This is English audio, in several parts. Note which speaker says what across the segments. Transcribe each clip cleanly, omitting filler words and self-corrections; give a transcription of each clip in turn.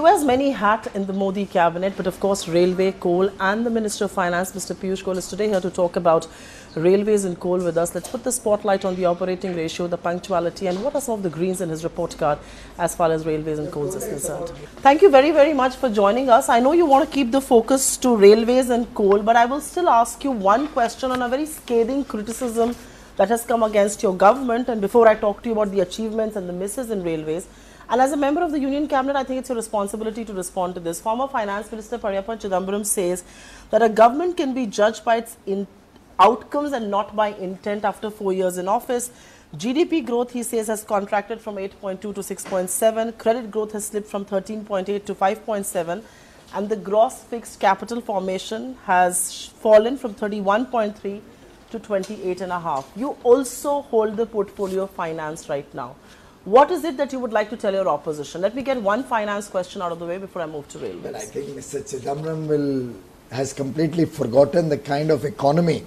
Speaker 1: he wears many hats in the Modi cabinet, but of course railway, coal and the Minister of Finance, Mr. Piyush Goyal, is today here to talk about railways and coal with us. Let's put the spotlight on the operating ratio, the punctuality and what are some of the greens in his report card as far as railways and coals is concerned. Thank you very, very much for joining us. I know you want to keep the focus to railways and coal, but I will still ask you one question on a very scathing criticism that has come against your government. And before I talk to you about the achievements and the misses in railways, and as a member of the Union Cabinet, I think it's your responsibility to respond to this. Former Finance Minister P Chidambaram says that a government can be judged by its outcomes and not by intent after 4 years in office. GDP growth, he says, has contracted from 8.2 to 6.7. Credit growth has slipped from 13.8 to 5.7. And the gross fixed capital formation has fallen from 31.3 to 28.5. You also hold the portfolio of finance right now. What is it that you would like to tell your opposition? Let me get one finance question out of the way before I move to railways.
Speaker 2: Well, I think Mr. Chidambaram has completely forgotten the kind of economy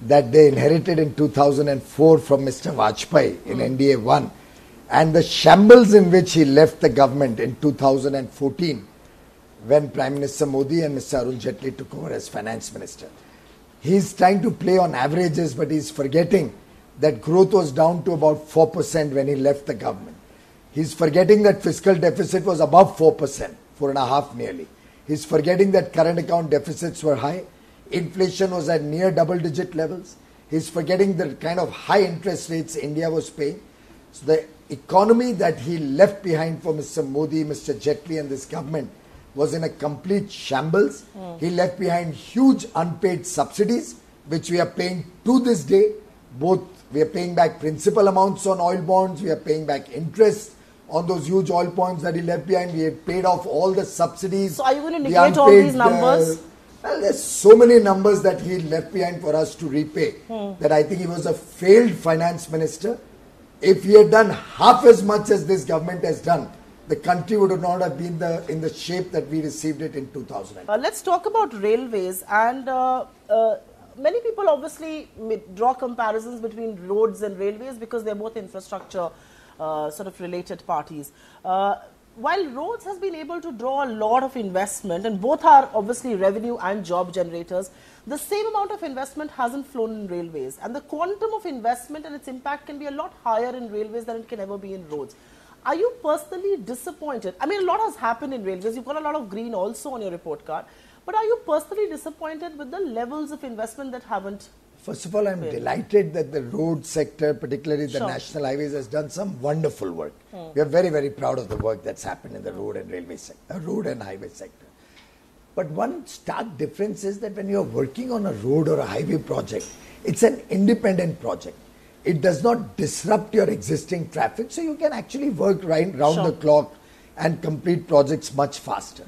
Speaker 2: that they inherited in 2004 from Mr. Vajpayee in NDA 1 and the shambles in which he left the government in 2014 when Prime Minister Modi and Mr. Arun Jaitley took over as Finance Minister. He's trying to play on averages, but he's forgetting that growth was down to about 4% when he left the government. He's forgetting that fiscal deficit was above 4%, 4.5% nearly. He's forgetting that current account deficits were high. Inflation was at near double-digit levels. He's forgetting the kind of high interest rates India was paying. So the economy that he left behind for Mr. Modi, Mr. Jaitley and this government was in a complete shambles. He left behind huge unpaid subsidies, which we are paying to this day. Both we are paying back principal amounts on oil bonds, we are paying back interest on those huge oil bonds that he left behind. We have paid off all the subsidies.
Speaker 1: So are you going to negate all these numbers?
Speaker 2: Well, there's so many numbers that he left behind for us to repay that I think he was a failed finance minister. If he had done half as much as this government has done, the country would not have been in the shape that we received it in 2000.
Speaker 1: Let's talk about railways. And many people obviously draw comparisons between roads and railways because they're both infrastructure sort of related parties. While roads has been able to draw a lot of investment, and both are obviously revenue and job generators, the same amount of investment hasn't flown in railways. And the quantum of investment and its impact can be a lot higher in railways than it can ever be in roads. Are you personally disappointed? I mean, a lot has happened in railways. You've got a lot of green also on your report card. But are you personally disappointed with the levels of investment that haven't?
Speaker 2: First of all, I'm delighted that the road sector, particularly the national highways, has done some wonderful work. We are very, very proud of the work that's happened in the road and railway sector, road and highway sector. But one stark difference is that when you're working on a road or a highway project, it's an independent project. It does not disrupt your existing traffic, so you can actually work right round the clock and complete projects much faster.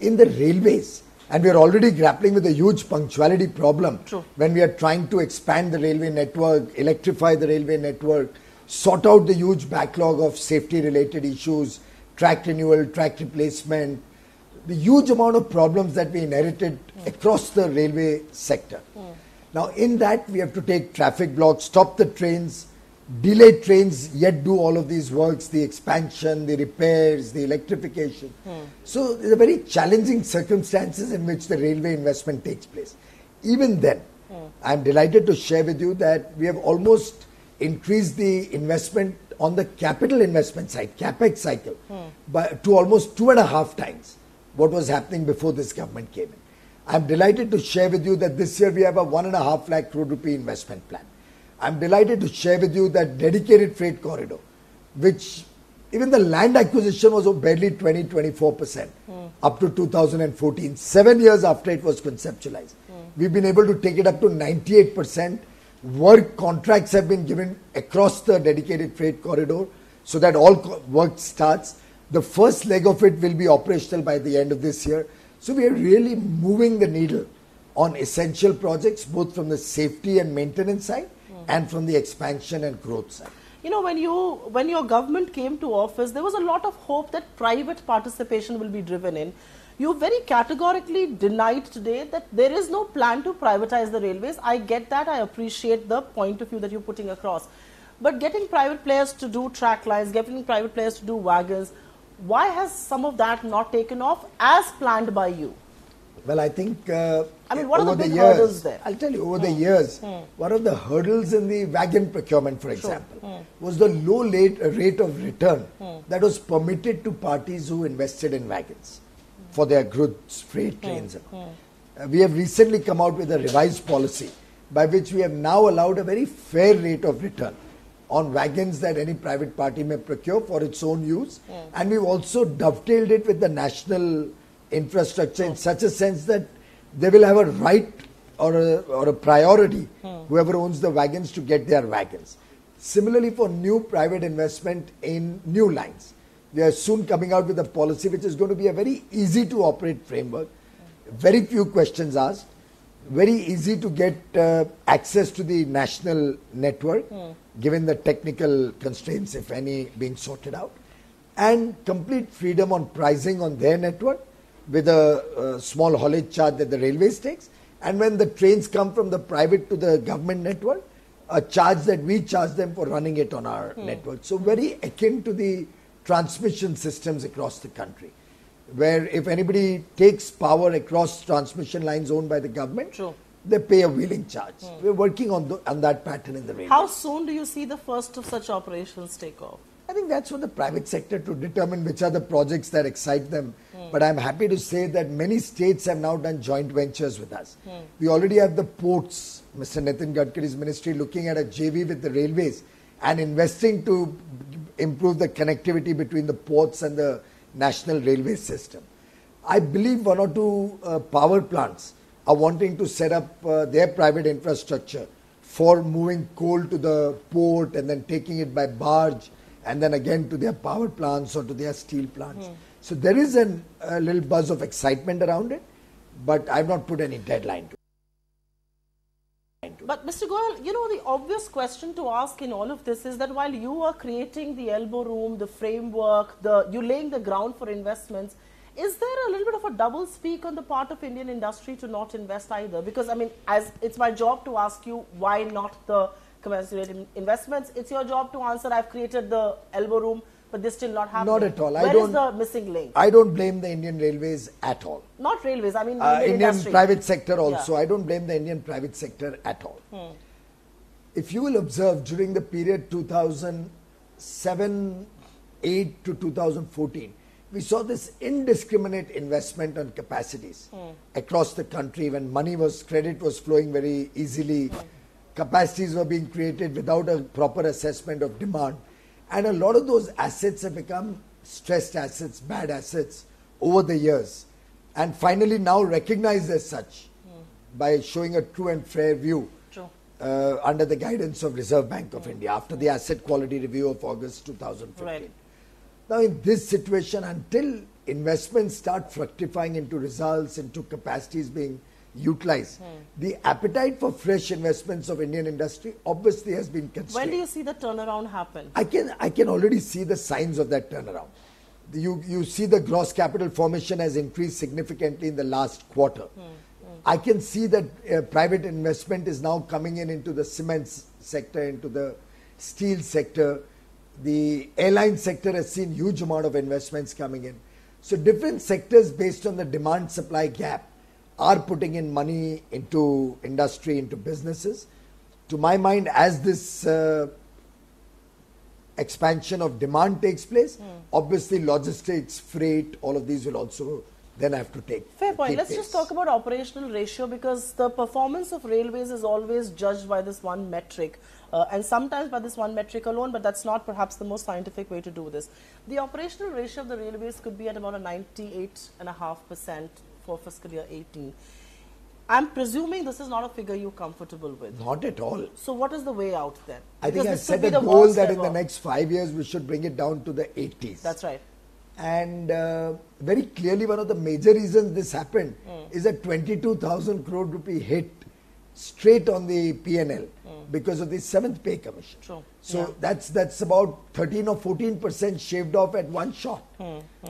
Speaker 2: In the railways, and we are already grappling with a huge punctuality problem when we are trying to expand the railway network, electrify the railway network, sort out the huge backlog of safety-related issues, track renewal, track replacement, the huge amount of problems that we inherited across the railway sector. Now, in that, we have to take traffic blocks, stop the trains, delay trains, yet do all of these works, the expansion, the repairs, the electrification. So, there are very challenging circumstances in which the railway investment takes place. Even then, I am delighted to share with you that we have almost increased the investment on the capital investment side, capex cycle, to almost 2.5 times what was happening before this government came in. I am delighted to share with you that this year we have a 1.5 lakh crore rupee investment plan. I am delighted to share with you that dedicated freight corridor, which even the land acquisition was barely 20-24% up to 2014, 7 years after it was conceptualized. We've been able to take it up to 98%. Work contracts have been given across the dedicated freight corridor so that all work starts. The first leg of it will be operational by the end of this year. So we are really moving the needle on essential projects, both from the safety and maintenance side and from the expansion and growth side.
Speaker 1: You know, when your government came to office, there was a lot of hope that private participation will be driven in. You very categorically denied today that there is no plan to privatize the railways. I get that. I appreciate the point of view that you're putting across. But getting private players to do track lines, getting private players to do wagons, Why has some of that not taken off as planned by you?
Speaker 2: Well, I think
Speaker 1: what are
Speaker 2: over
Speaker 1: the big
Speaker 2: years,
Speaker 1: hurdles there?
Speaker 2: I'll tell you, over the years, one of the hurdles in the wagon procurement, for example, was the low rate of return that was permitted to parties who invested in wagons for their goods, freight trains. We have recently come out with a revised policy by which we have now allowed a very fair rate of return on wagons that any private party may procure for its own use. And we've also dovetailed it with the national infrastructure in such a sense that they will have a right or a priority, whoever owns the wagons, to get their wagons. Similarly, for new private investment in new lines, we are soon coming out with a policy which is going to be a very easy to operate framework, very few questions asked, very easy to get access to the national network, given the technical constraints, if any, being sorted out, and complete freedom on pricing on their network, with a small haulage charge that the railways takes, and when the trains come from the private to the government network, a charge that we charge them for running it on our network. So very akin to the transmission systems across the country, where if anybody takes power across transmission lines owned by the government, they pay a wheeling charge. We're working on that pattern in the railways.
Speaker 1: How soon do you see the first of such operations take off?
Speaker 2: I think that's for the private sector to determine which are the projects that excite them. But I'm happy to say that many states have now done joint ventures with us. We already have the ports, Mr. Nitin Gadkari's ministry looking at a JV with the railways and investing to improve the connectivity between the ports and the national railway system. I believe one or two power plants are wanting to set up their private infrastructure for moving coal to the port and then taking it by barge and then again to their power plants or to their steel plants. So there is a little buzz of excitement around it, but I've not put any deadline to it.
Speaker 1: But Mr. Goyal, the obvious question to ask in all of this is that while you are creating the elbow room, the framework, you're laying the ground for investments, is there a little bit of a double speak on the part of Indian industry to not invest either? Because, as it's my job to ask you why not the commensurate investments, it's your job to answer, I've created the elbow room, but this still not happening.
Speaker 2: Not at all.
Speaker 1: Where is the missing link?
Speaker 2: I don't blame the Indian railways at all.
Speaker 1: Not railways, the
Speaker 2: Indian
Speaker 1: industry.
Speaker 2: Private sector also. I don't blame the Indian private sector at all. If you will observe, during the period 2007-8 to 2014, we saw this indiscriminate investment on capacities across the country when credit was flowing very easily. Capacities were being created without a proper assessment of demand. And a lot of those assets have become stressed assets, bad assets over the years. And finally now recognized as such by showing a true and fair view under the guidance of Reserve Bank of India after the asset quality review of August 2015.
Speaker 1: Right.
Speaker 2: Now in this situation, until investments start fructifying into results, into capacities being utilized, the appetite for fresh investments of Indian industry obviously has been constrained.
Speaker 1: When do you see the turnaround happen?
Speaker 2: I can already see the signs of that turnaround. You see the gross capital formation has increased significantly in the last quarter. I can see that private investment is now coming into the cement sector, into the steel sector. The airline sector has seen huge amount of investments coming in. So different sectors based on the demand-supply gap are putting in money into industry, into businesses. To my mind, as this expansion of demand takes place, obviously logistics, freight, all of these will also then have to take
Speaker 1: Fair point. Let's
Speaker 2: place.
Speaker 1: just talk about operational ratio, because the performance of railways is always judged by this one metric and sometimes by this one metric alone, but that's not perhaps the most scientific way to do this. The operational ratio of the railways could be at about a 98.5% for fiscal year 18. I'm presuming this is not a figure you're comfortable with.
Speaker 2: Not at all.
Speaker 1: So what is the way out then?
Speaker 2: I think I
Speaker 1: Because this could
Speaker 2: set
Speaker 1: be
Speaker 2: a
Speaker 1: the
Speaker 2: goal
Speaker 1: worst
Speaker 2: that in
Speaker 1: ever.
Speaker 2: the next 5 years we should bring it down to the 80s.
Speaker 1: That's right.
Speaker 2: And very clearly one of the major reasons this happened is a 22,000 crore rupee hit straight on the P&L because of the 7th pay commission.
Speaker 1: True.
Speaker 2: So that's about 13 or 14% shaved off at one shot.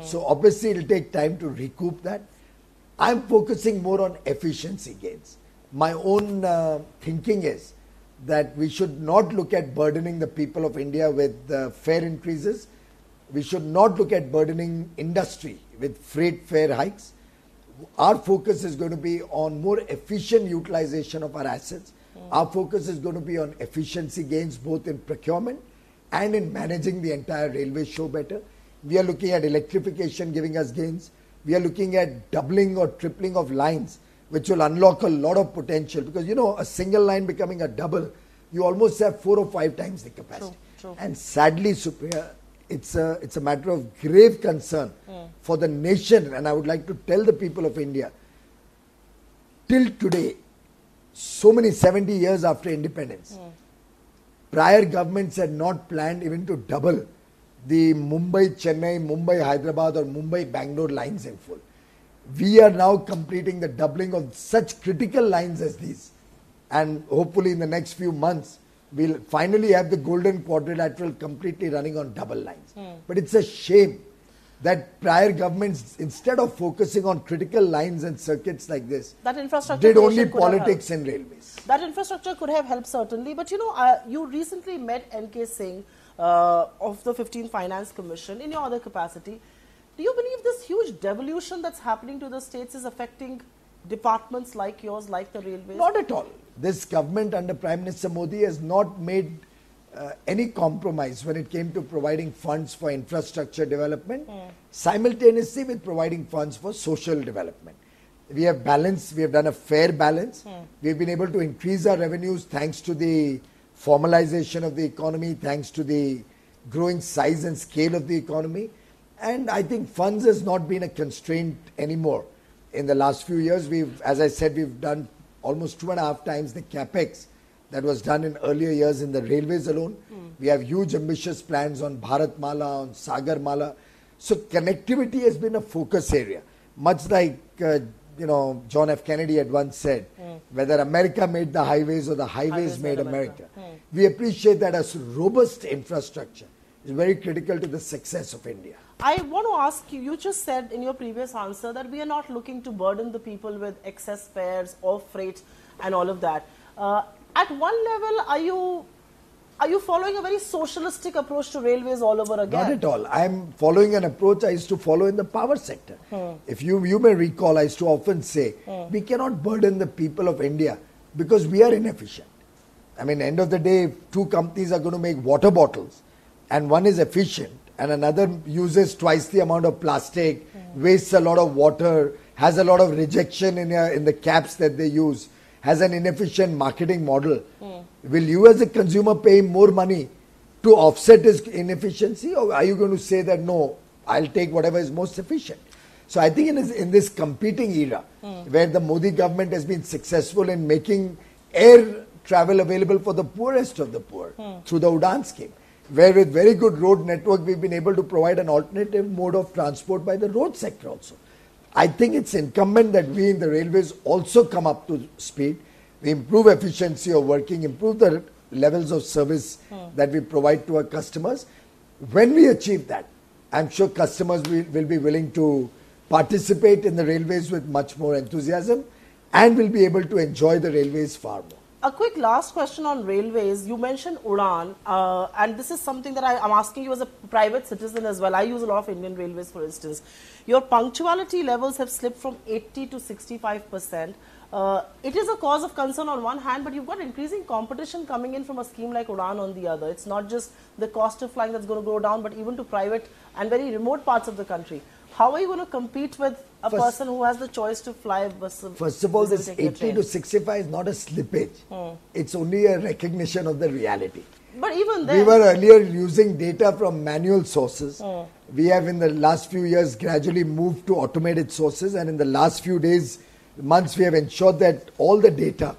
Speaker 2: So obviously it will take time to recoup that. I'm focusing more on efficiency gains. My own thinking is that we should not look at burdening the people of India with fare increases. We should not look at burdening industry with freight fare hikes. Our focus is going to be on more efficient utilization of our assets. Our focus is going to be on efficiency gains both in procurement and in managing the entire railway show better. We are looking at electrification giving us gains. We are looking at doubling or tripling of lines, which will unlock a lot of potential, because you know, a single line becoming a double, you almost have 4 or 5 times the capacity.
Speaker 1: True.
Speaker 2: And sadly, Supriya, it's a matter of grave concern for the nation, and I would like to tell the people of India, till today, so many 70 years after independence, prior governments had not planned even to double the Mumbai-Chennai, Mumbai-Hyderabad or Mumbai-Bangalore lines in full. We are now completing the doubling of such critical lines as these, and hopefully in the next few months we'll finally have the golden quadrilateral completely running on double lines. But it's a shame that prior governments, instead of focusing on critical lines and circuits like this,
Speaker 1: that infrastructure
Speaker 2: did only politics and railways.
Speaker 1: That infrastructure could have helped certainly, but you know, you recently met N.K. Singh of the 15th Finance Commission in your other capacity. Do you believe this huge devolution that's happening to the states is affecting departments like yours, like the railways?
Speaker 2: Not at all. This government under Prime Minister Modi has not made any compromise when it came to providing funds for infrastructure development, simultaneously with providing funds for social development. We have balanced, we have done a fair balance. We've been able to increase our revenues thanks to the formalization of the economy, thanks to the growing size and scale of the economy. And I think funds has not been a constraint anymore. In the last few years, as I said, we've done almost 2.5 times the capex that was done in earlier years in the railways alone. We have huge ambitious plans on Bharat Mala, on Sagar Mala. So connectivity has been a focus area. Much like, John F. Kennedy had once said, whether America made the highways or the highways made America. We appreciate that as robust infrastructure is very critical to the success of India.
Speaker 1: I want to ask you, you just said in your previous answer that we are not looking to burden the people with excess fares or freight and all of that. At one level, are you following a very socialistic approach to railways all over again?
Speaker 2: Not at all. I am following an approach I used to follow in the power sector. If you may recall, I used to often say, we cannot burden the people of India because we are inefficient. I mean, end of the day, if 2 companies are going to make water bottles and one is efficient and another uses twice the amount of plastic, wastes a lot of water, has a lot of rejection in the caps that they use, has an inefficient marketing model, will you as a consumer pay more money to offset his inefficiency, or are you going to say that no, I'll take whatever is most efficient? So I think in this competing era where the Modi government has been successful in making air travel available for the poorest of the poor through the Udan scheme, where with very good road network we've been able to provide an alternative mode of transport by the road sector also. I think it's incumbent that we in the railways also come up to speed. We improve efficiency of working, improve the levels of service that we provide to our customers. When we achieve that, I'm sure customers will be willing to participate in the railways with much more enthusiasm and will be able to enjoy the railways far more.
Speaker 1: A quick last question on railways. You mentioned Udan, and this is something that I'm asking you as a private citizen as well. I use a lot of Indian railways, for instance. Your punctuality levels have slipped from 80 to 65%. It is a cause of concern on one hand, but you've got increasing competition coming in from a scheme like Udan on the other. It's not just the cost of flying that's going to go down, but even to private and very remote parts of the country. How are you going to compete with a person who has the choice to fly bus?
Speaker 2: First of all, this 80 to 65 is not a slippage. It's only a recognition of the reality.
Speaker 1: But even then,
Speaker 2: we were earlier using data from manual sources. We have in the last few years gradually moved to automated sources, and in the last few months, we have ensured that all the data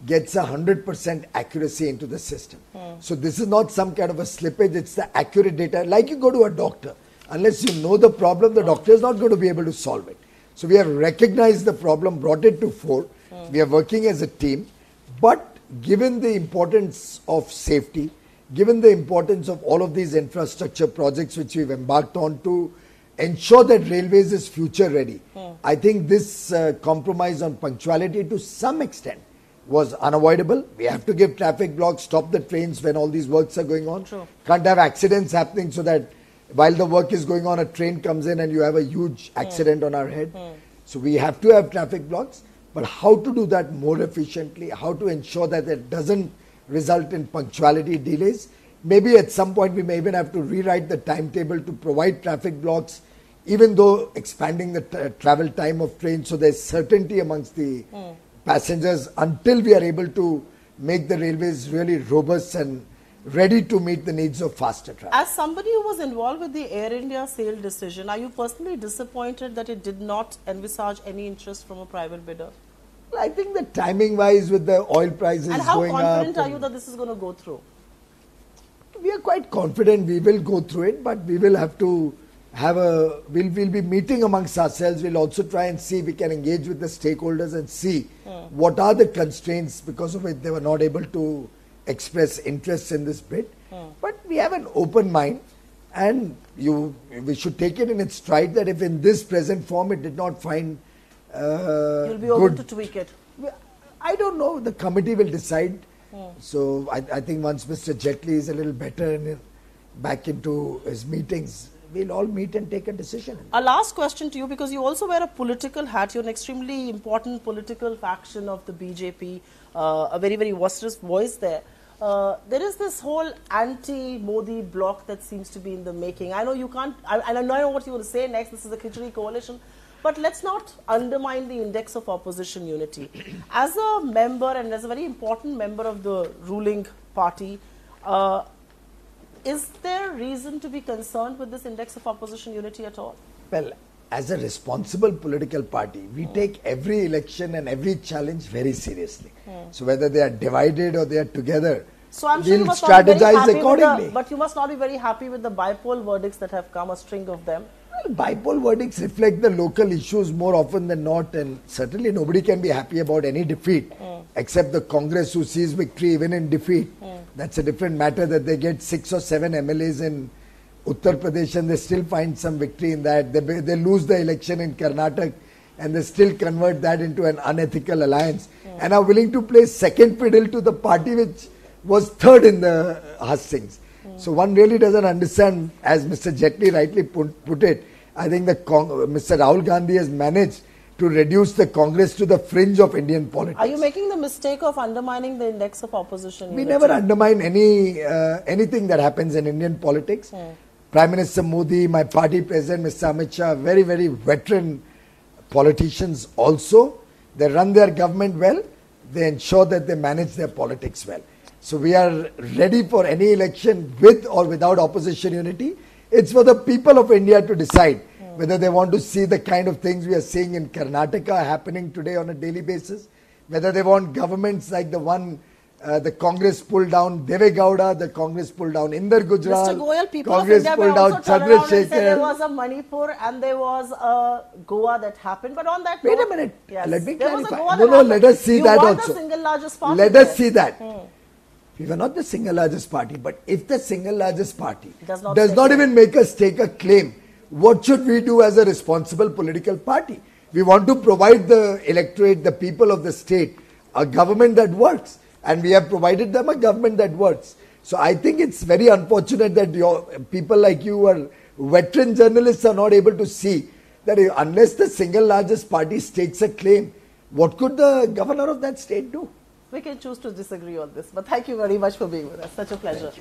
Speaker 2: gets 100% accuracy into the system. So this is not some kind of a slippage, it's the accurate data. Like you go to a doctor, unless you know the problem, the doctor is not going to be able to solve it. So we have recognized the problem, brought it to fore. We are working as a team. But given the importance of safety, given the importance of all of these infrastructure projects which we've embarked on to ensure that railways is future ready, I think this compromise on punctuality to some extent was unavoidable. We have to give traffic blocks, stop the trains when all these works are going on. Can't have accidents happening so that while the work is going on, a train comes in and you have a huge accident on our head. So we have to have traffic blocks, but how to do that more efficiently, how to ensure that it doesn't result in punctuality delays. Maybe at some point we may even have to rewrite the timetable to provide traffic blocks, even though expanding the travel time of trains, so there's certainty amongst the passengers until we are able to make the railways really robust and ready to meet the needs of faster travel.
Speaker 1: As somebody who was involved with the Air India sale decision, are you personally disappointed that it did not envisage any interest from a private bidder?
Speaker 2: Well, I think the timing wise with the oil prices going up.
Speaker 1: And how confident are you that this is going to go through?
Speaker 2: We are quite confident we will go through it, but we will have to have we'll be meeting amongst ourselves. We'll also try and see if we can engage with the stakeholders and see what are the constraints because of which they were not able to express interest in this bid. But we have an open mind, and we should take it in its stride that if in this present form it did not find
Speaker 1: you'll be open to tweak it.
Speaker 2: I don't know. The committee will decide. So I think once Mr. Jaitley is a little better and back into his meetings, we'll all meet and take a decision.
Speaker 1: A last question to you, because you also wear a political hat. You're an extremely important political faction of the BJP, a very, very vociferous voice there. There is this whole anti-Modi bloc that seems to be in the making. I know you can't, I know what you will say next. This is the Khichdi coalition. But let's not undermine the index of opposition unity. As a member and as a very important member of the ruling party, is there reason to be concerned with this index of opposition unity at all?
Speaker 2: Well, as a responsible political party, we take every election and every challenge very seriously. So whether they are divided or they are together,
Speaker 1: so I'm sure
Speaker 2: we'll
Speaker 1: you must strategize
Speaker 2: accordingly.
Speaker 1: But you must not be very happy with the bipole verdicts that have come, a string of them.
Speaker 2: Well, bipole verdicts reflect the local issues more often than not, and certainly nobody can be happy about any defeat except the Congress, who sees victory even in defeat. That's a different matter, that they get 6 or 7 MLAs in Uttar Pradesh and they still find some victory in that. They lose the election in Karnataka and they still convert that into an unethical alliance and are willing to play second fiddle to the party which was third in the hustings. So one really doesn't understand, as Mr. Jaitley rightly put it. I think Mr. Rahul Gandhi has managed to reduce the Congress to the fringe of Indian politics.
Speaker 1: Are you making the mistake of undermining the index of opposition unity?
Speaker 2: We never undermine anything that happens in Indian politics. Prime Minister Modi, my party president, Mr. Amit Shah, very, very veteran politicians also. They run their government well. They ensure that they manage their politics well. So we are ready for any election with or without opposition unity. It's for the people of India to decide whether they want to see the kind of things we are seeing in Karnataka happening today on a daily basis, whether they want governments like the one the Congress pulled down Deve Gowda, the Congress pulled down Inder Gujral,
Speaker 1: Mr. Goyal, people
Speaker 2: Congress
Speaker 1: of India
Speaker 2: pulled
Speaker 1: also
Speaker 2: out
Speaker 1: turn around and say
Speaker 2: Chandrasekhar.
Speaker 1: there was a Manipur and there was a Goa that happened. But on that
Speaker 2: Wait
Speaker 1: note,
Speaker 2: a minute,
Speaker 1: yes,
Speaker 2: let me
Speaker 1: there was a
Speaker 2: clarify.
Speaker 1: Goa
Speaker 2: No, let us see
Speaker 1: you
Speaker 2: that
Speaker 1: were
Speaker 2: also.
Speaker 1: The single largest party
Speaker 2: Let
Speaker 1: there.
Speaker 2: us see that. We were not the single largest party, but if the single largest party does not even make us take a claim, what should we do as a responsible political party? We want to provide the electorate, the people of the state, a government that works. And we have provided them a government that works. So I think it's very unfortunate that people like you are veteran journalists are not able to see that unless the single largest party stakes a claim, what could the governor of that state do?
Speaker 1: We can choose to disagree on this. But thank you very much for being with us. Such a pleasure.